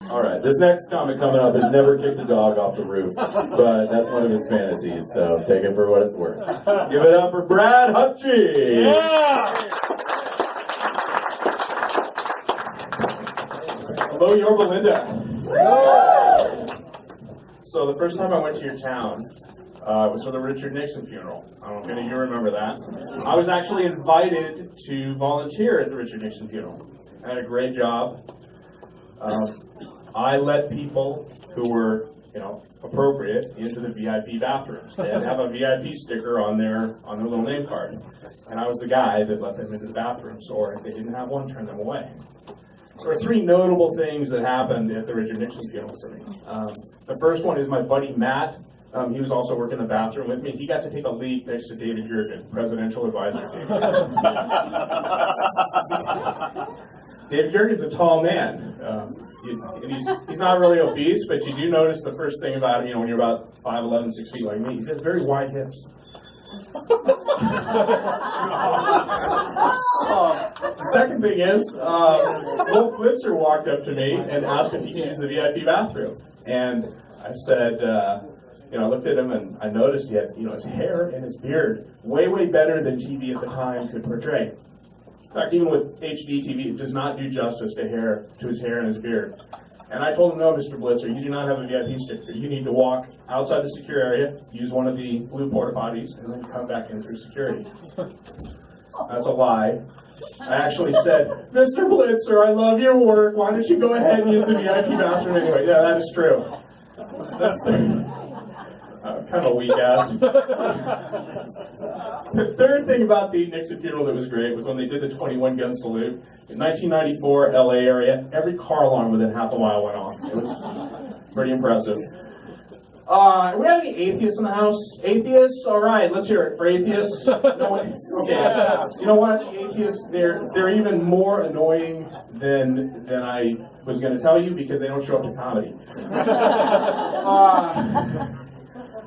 All right, this next comment coming up is never kick the dog off the roof, but that's one of his fantasies, so take it for what it's worth. Give it up for Brad Hutchie! Yeah! Hello, Yorba, Linda. So the first time I went to your town was for the Richard Nixon funeral. I don't know if any of you remember that. I was actually invited to volunteer at the Richard Nixon funeral. I had a great job. I let people who were, appropriate into the VIP bathrooms. They had to have a VIP sticker on their little name card. And I was the guy that let them into the bathrooms, or if they didn't have one, turned them away. There were three notable things that happened at the Richard Nixon funeral for me. The first one is my buddy Matt. He was also working in the bathroom with me. He got to take a leak next to David Jurgen, presidential advisor David. David Jurgen's a tall man. He's not really obese, but you do notice the first thing about him, when you're about 5'11", 6 feet like me, he has very wide hips. The second thing is, Wolf Blitzer walked up to me and asked if he could use the VIP bathroom. And I said, I looked at him and I noticed he had, his hair and his beard way, way better than TV at the time could portray. In fact, even with HD TV, it does not do justice to his hair and his beard. And I told him, no, Mr. Blitzer, you do not have a VIP sticker. You need to walk outside the secure area, use one of the blue porta potties, and then come back in through security. That's a lie. I actually said, Mr. Blitzer, I love your work. Why don't you go ahead and use the VIP bathroom anyway? Yeah, that is true. Kind of a weak ass. The third thing about the Nixon funeral that was great was when they did the 21-gun salute. In 1994, LA area, every car alarm within half a mile went off. It was pretty impressive. Do we have any atheists in the house? Atheists? All right, let's hear it. For atheists? No one? Okay. You know what? The atheists, they're even more annoying than I was going to tell you because they don't show up to comedy.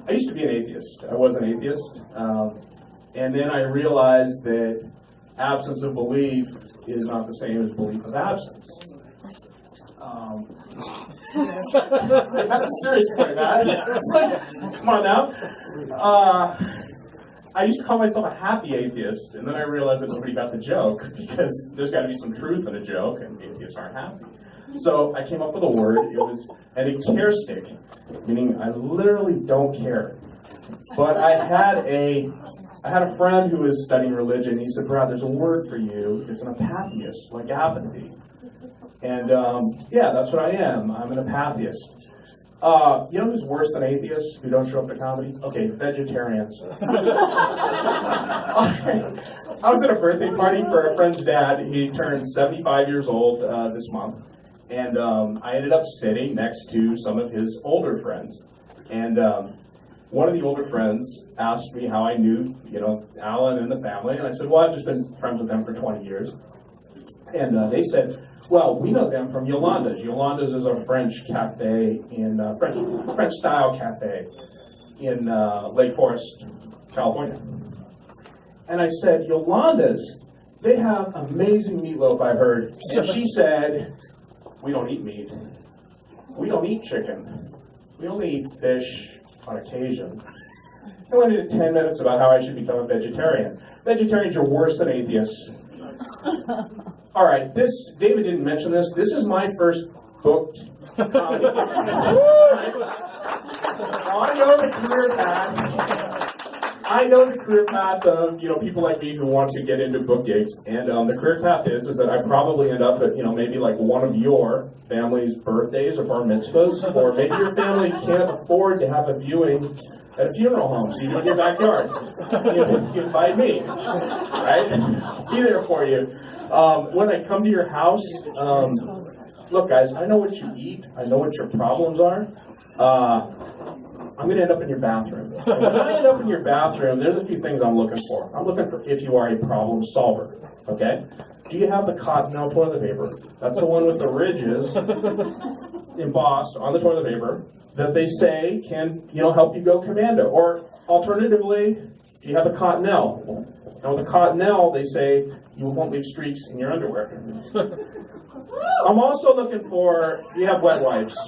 I used to be an atheist. I was an atheist. And then I realized that absence of belief is not the same as belief of absence. That's a serious point, man. Come on now. I used to call myself a happy atheist, and then I realized that nobody got the joke, because there's got to be some truth in a joke, and atheists aren't happy. So I came up with a word. It was an acaristic, meaning I literally don't care. But I had a friend who was studying religion. He said, Brad, there's a word for you. It's an apatheist, like apathy. And yeah, that's what I am. I'm an apatheist. You know who's worse than atheists who don't show up to comedy? Okay, vegetarians. I was at a birthday party for a friend's dad. He turned 75 years old this month. And I ended up sitting next to some of his older friends. And one of the older friends asked me how I knew, Alan and the family. And I said, well, I've just been friends with them for 20 years. And they said, well, we know them from Yolanda's. Yolanda's is a French cafe in French-style cafe in Lake Forest, California. And I said, Yolanda's, they have amazing meatloaf, I heard. And she said, we don't eat meat. We don't eat chicken. We only eat fish on occasion. I went into 10 minutes about how I should become a vegetarian. Vegetarians are worse than atheists. All right, David didn't mention this. This is my first booked comedy. Now, I know the career path of people like me who want to get into book gigs, and the career path is that I probably end up at maybe like one of your family's birthdays or bar mitzvahs, or maybe your family can't afford to have a viewing at a funeral home, so you do it in your backyard. You invite me, right? Be there for you. When I come to your house, look, guys, I know what you eat. I know what your problems are. I'm going to end up in your bathroom. And when I end up in your bathroom, there's a few things I'm looking for. I'm looking for if you are a problem solver, okay? Do you have the Cottonelle toilet paper? That's the one with the ridges embossed on the toilet paper that they say can, help you go commando. Or alternatively, Do you have a cottonelle? Now with a cottonelle, they say you won't leave streaks in your underwear. I'm also looking for, do you have wet wipes?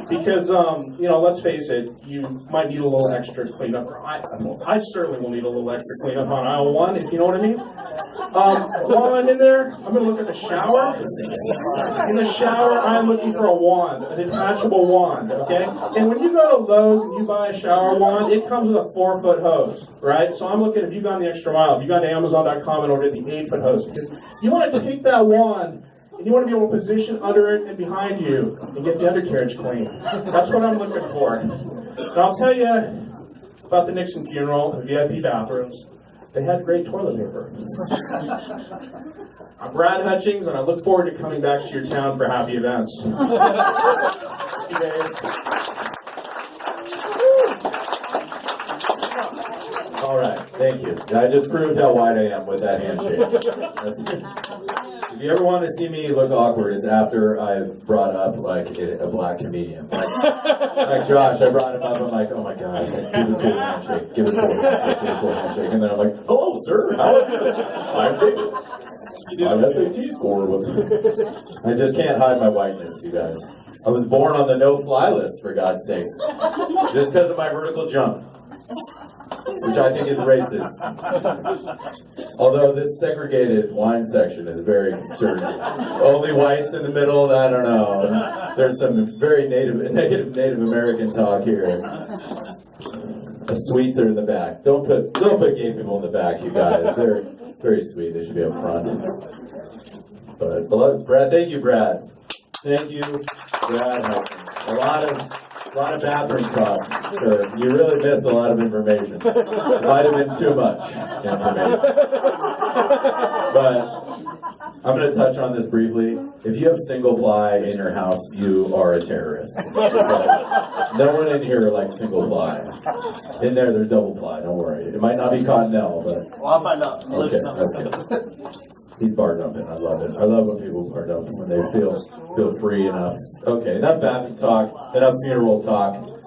Because, let's face it, you might need a little extra cleanup. I certainly will need a little extra cleanup on aisle 1, if you know what I mean. While I'm in there, I'm going to look at the shower. In the shower, I'm looking for a wand, a detachable wand, okay? And when you go to Lowe's and you buy a shower wand, it comes with a 4-foot hose, right? So I'm looking, if you've gone the extra mile, if you've gone to Amazon.com and ordered the 8-foot hose, because you want to take that wand and you want to be able to position under it and behind you and get the undercarriage clean. That's what I'm looking for. And I'll tell you about the Nixon funeral, the VIP bathrooms. They had great toilet paper. I'm Brad Hutchings, and I look forward to coming back to your town for happy events. Thank you, Dave. All right, thank you. I just proved how wide I am with that handshake. That's good. If you ever want to see me look awkward, it's after I've brought up like a black comedian. Like Josh, I brought him up. I'm like, oh my god, give a cool handshake, give a cool handshake, give a cool handshake, and then I'm like, hello, sir, how are you? I'm David. My SAT score was. I just can't hide my whiteness, you guys. I was born on the no-fly list, for God's sakes, just because of my vertical jump, which I think is racist. Although this segregated wine section is very concerning. Only whites in the middle, I don't know. There's some very negative Native American talk here. The sweets are in the back. Don't put gay people in the back, you guys. They're very sweet. They should be up front. But Brad, thank you, Brad. Thank you, Brad. A lot of bathroom talk. Sure. You really missed a lot of information. It might have been too much information. But I'm going to touch on this briefly. If you have single ply in your house, you are a terrorist. No one in here likes single ply. In there's double ply. Don't worry. It might not be cottonelle, but well, I'll find out. Okay, that's good. He's bar dumping. I love it. I love when people bar dump when they feel free enough. Okay, enough bathroom talk, enough funeral talk.